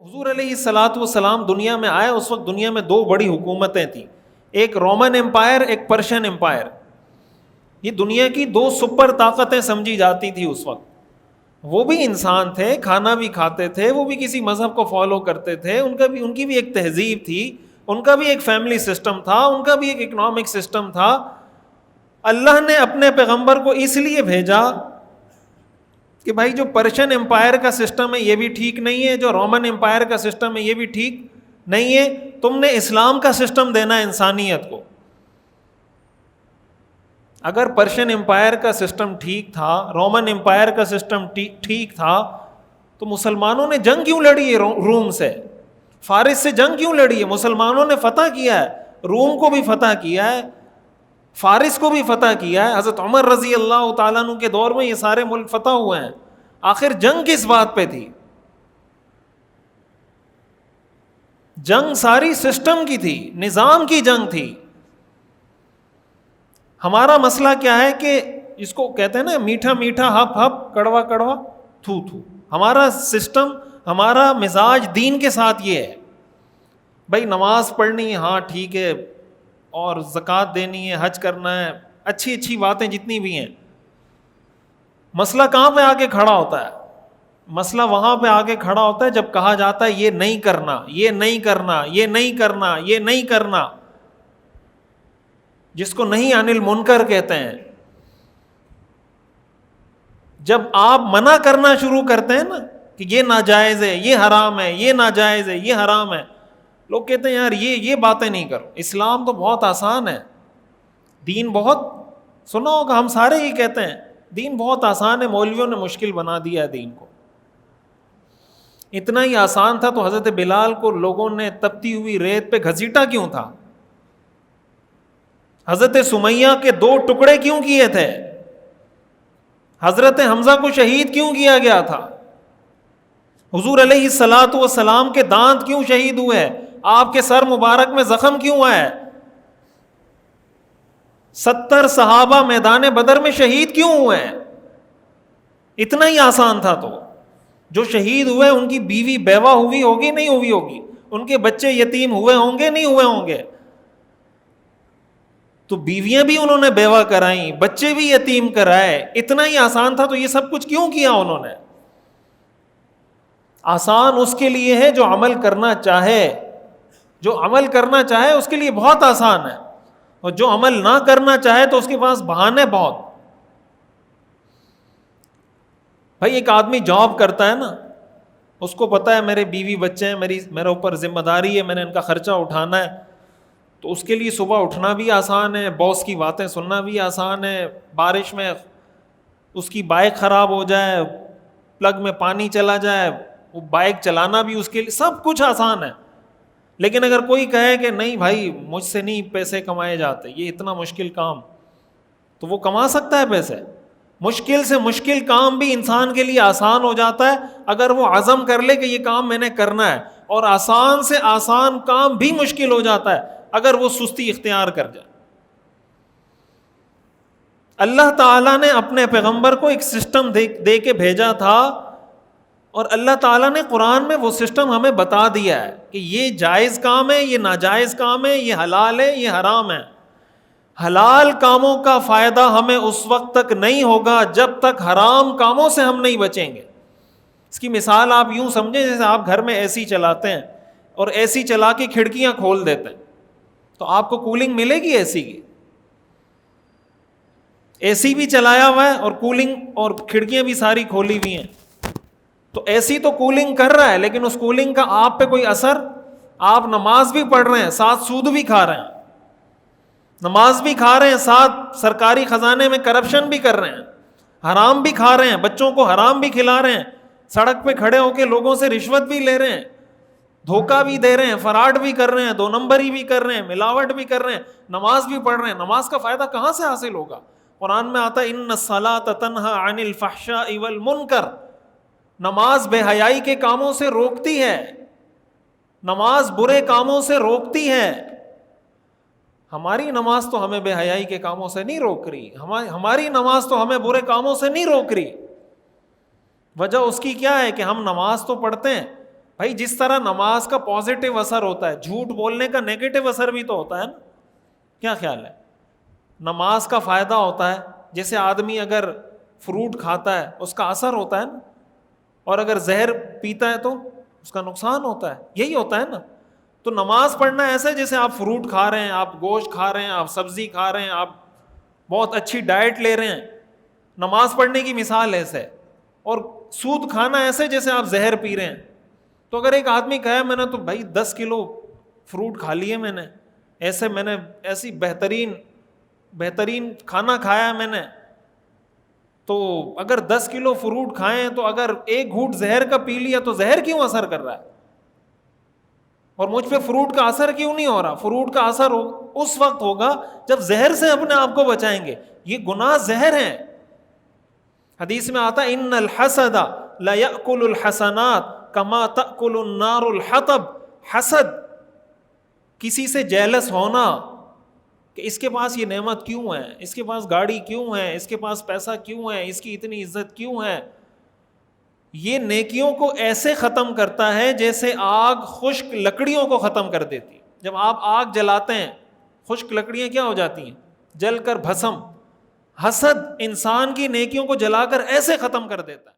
حضور علیہ الصلاۃ والسلام دنیا میں آئے، اس وقت دنیا میں دو بڑی حکومتیں تھیں، ایک رومن امپائر، ایک پرشین امپائر۔ یہ دنیا کی دو سپر طاقتیں سمجھی جاتی تھی اس وقت۔ وہ بھی انسان تھے، کھانا بھی کھاتے تھے، وہ بھی کسی مذہب کو فالو کرتے تھے، ان کی بھی ایک تہذیب تھی، ان کا بھی ایک فیملی سسٹم تھا، ان کا بھی ایک اکنامک سسٹم تھا۔ اللہ نے اپنے پیغمبر کو اس لیے بھیجا کہ بھائی جو پرشین امپائر کا سسٹم ہے یہ بھی ٹھیک نہیں ہے، جو رومن امپائر کا سسٹم ہے یہ بھی ٹھیک نہیں ہے، تم نے اسلام کا سسٹم دینا ہے انسانیت کو۔ اگر پرشین امپائر کا سسٹم ٹھیک تھا، رومن امپائر کا سسٹم ٹھیک تھا، تو مسلمانوں نے جنگ کیوں لڑی ہے روم سے؟ فارس سے جنگ کیوں لڑی ہے؟ مسلمانوں نے فتح کیا ہے، روم کو بھی فتح کیا ہے، فارس کو بھی فتح کیا ہے۔ حضرت عمر رضی اللہ تعالیٰ عنہ کے دور میں یہ سارے ملک فتح ہوئے ہیں۔ آخر جنگ کس بات پہ تھی؟ جنگ ساری سسٹم کی تھی، نظام کی جنگ تھی۔ ہمارا مسئلہ کیا ہے کہ اس کو کہتے ہیں نا میٹھا میٹھا ہپ ہپ، کڑوا کڑوا تھو تھو۔ ہمارا سسٹم، ہمارا مزاج دین کے ساتھ یہ ہے، بھائی نماز پڑھنی ہے ہاں ٹھیک ہے، اور زکوٰۃ دینی ہے، حج کرنا ہے، اچھی اچھی باتیں جتنی بھی ہیں۔ مسئلہ کہاں پہ آ کے کھڑا ہوتا ہے؟ مسئلہ وہاں پہ آ کے کھڑا ہوتا ہے جب کہا جاتا ہے یہ نہیں کرنا، یہ نہیں کرنا، یہ نہیں کرنا، یہ نہیں کرنا، جس کو نہیں عن المنکر کہتے ہیں۔ جب آپ منع کرنا شروع کرتے ہیں نا کہ یہ ناجائز ہے، یہ حرام ہے، یہ ناجائز ہے، یہ حرام ہے، لوگ کہتے ہیں یار یہ باتیں نہیں کرو۔ اسلام تو بہت آسان ہے، دین بہت، سنا ہوگا ہم سارے ہی کہتے ہیں دین بہت آسان ہے، مولویوں نے مشکل بنا دیا ہے دین کو۔ اتنا ہی آسان تھا تو حضرت بلال کو لوگوں نے تپتی ہوئی ریت پہ گھسیٹا کیوں تھا؟ حضرت سمیہ کے 2 ٹکڑے کیوں کیے تھے؟ حضرت حمزہ کو شہید کیوں کیا گیا تھا؟ حضور علیہ الصلاۃ والسلام کے دانت کیوں شہید ہوئے؟ آپ کے سر مبارک میں زخم کیوں آئے؟ 70 صحابہ میدان بدر میں شہید کیوں ہوئے؟ اتنا ہی آسان تھا تو جو شہید ہوئے ان کی بیوی بیوہ ہوئی ہوگی نہیں ہوئی ہوگی، ان کے بچے یتیم ہوئے ہوں گے نہیں ہوئے ہوں گے، تو بیویاں بھی انہوں نے بیوہ کرائیں، بچے بھی یتیم کرائے۔ اتنا ہی آسان تھا تو یہ سب کچھ کیوں کیا انہوں نے؟ آسان اس کے لیے ہے جو عمل کرنا چاہے، جو عمل کرنا چاہے اس کے لیے بہت آسان ہے، اور جو عمل نہ کرنا چاہے تو اس کے پاس بہانے بہت۔ بھائی ایک آدمی جاب کرتا ہے نا، اس کو پتا ہے میرے بیوی بچے ہیں، میرے اوپر ذمہ داری ہے، میں نے ان کا خرچہ اٹھانا ہے، تو اس کے لیے صبح اٹھنا بھی آسان ہے، باس کی باتیں سننا بھی آسان ہے، بارش میں اس کی بائک خراب ہو جائے، پلگ میں پانی چلا جائے، وہ بائک چلانا بھی اس کے لیے سب کچھ آسان ہے۔ لیکن اگر کوئی کہے کہ نہیں بھائی مجھ سے نہیں پیسے کمائے جاتے، یہ اتنا مشکل کام، تو وہ کما سکتا ہے پیسے؟ مشکل سے مشکل کام بھی انسان کے لیے آسان ہو جاتا ہے اگر وہ عزم کر لے کہ یہ کام میں نے کرنا ہے، اور آسان سے آسان کام بھی مشکل ہو جاتا ہے اگر وہ سستی اختیار کر جائے۔ اللہ تعالیٰ نے اپنے پیغمبر کو ایک سسٹم دے کے بھیجا تھا، اور اللہ تعالیٰ نے قرآن میں وہ سسٹم ہمیں بتا دیا ہے کہ یہ جائز کام ہے، یہ ناجائز کام ہے، یہ حلال ہے، یہ حرام ہے۔ حلال کاموں کا فائدہ ہمیں اس وقت تک نہیں ہوگا جب تک حرام کاموں سے ہم نہیں بچیں گے۔ اس کی مثال آپ یوں سمجھیں جیسے آپ گھر میں اے سی چلاتے ہیں اور اے سی چلا کے کھڑکیاں کھول دیتے ہیں، تو آپ کو کولنگ ملے گی اے سی کی؟ اے سی بھی چلایا ہوا ہے اور کولنگ اور کھڑکیاں بھی ساری کھولی ہوئی ہیں، تو اے سی تو کولنگ کر رہا ہے، لیکن اس کولنگ کا آپ پہ کوئی اثر؟ آپ نماز بھی پڑھ رہے ہیں، ساتھ سود بھی کھا رہے ہیں، نماز بھی کھا رہے ہیں، ساتھ سرکاری خزانے میں کرپشن بھی کر رہے ہیں، حرام بھی کھا رہے ہیں، بچوں کو حرام بھی کھلا رہے ہیں، سڑک پہ کھڑے ہو کے لوگوں سے رشوت بھی لے رہے ہیں، دھوکہ بھی دے رہے ہیں، فراڈ بھی کر رہے ہیں، 2 نمبری بھی کر رہے ہیں، ملاوٹ بھی کر رہے ہیں، نماز بھی پڑھ رہے ہیں۔ نماز کا فائدہ کہاں سے حاصل ہوگا؟ قرآن میں آتا ہے ان الصلاۃ تنہی عن الفحشاء والمنکر، نماز بے حیائی کے کاموں سے روکتی ہے، نماز برے کاموں سے روکتی ہے۔ ہماری نماز تو ہمیں بے حیائی کے کاموں سے نہیں روک رہی، ہماری نماز تو ہمیں برے کاموں سے نہیں روک رہی۔ وجہ اس کی کیا ہے کہ ہم نماز تو پڑھتے ہیں، بھائی جس طرح نماز کا پازیٹیو اثر ہوتا ہے، جھوٹ بولنے کا نیگیٹو اثر بھی تو ہوتا ہے نا. کیا خیال ہے؟ نماز کا فائدہ ہوتا ہے، جیسے آدمی اگر فروٹ کھاتا ہے اس کا اثر ہوتا ہے نا، اور اگر زہر پیتا ہے تو اس کا نقصان ہوتا ہے، یہی ہوتا ہے نا. تو نماز پڑھنا ایسا جیسے آپ فروٹ کھا رہے ہیں، آپ گوشت کھا رہے ہیں، آپ سبزی کھا رہے ہیں، آپ بہت اچھی ڈائٹ لے رہے ہیں. نماز پڑھنے کی مثال ایسے، اور سود کھانا ایسے جیسے آپ زہر پی رہے ہیں. تو اگر ایک آدمی کہے میں نے تو بھائی 10 کلو فروٹ کھا لیے، میں نے ایسی بہترین کھانا کھایا ہے میں نے، تو اگر 10 کلو فروٹ کھائیں تو اگر ایک گھونٹ زہر کا پی لیا تو زہر کیوں اثر کر رہا ہے، اور مجھ پہ فروٹ کا اثر کیوں نہیں ہو رہا؟ فروٹ کا اثر اس وقت ہوگا جب زہر سے اپنے آپ کو بچائیں گے. یہ گناہ زہر ہیں. حدیث میں آتا ہے ان الحسد لا یاکل الحسنات کما تاکل النار الحطب. حسد، کسی سے جیلس ہونا کہ اس کے پاس یہ نعمت کیوں ہے، اس کے پاس گاڑی کیوں ہے، اس کے پاس پیسہ کیوں ہے، اس کی اتنی عزت کیوں ہے، یہ نیکیوں کو ایسے ختم کرتا ہے جیسے آگ خشک لکڑیوں کو ختم کر دیتی. جب آپ آگ جلاتے ہیں خشک لکڑیاں کیا ہو جاتی ہیں؟ جل کر بھسم. حسد انسان کی نیکیوں کو جلا کر ایسے ختم کر دیتا ہے.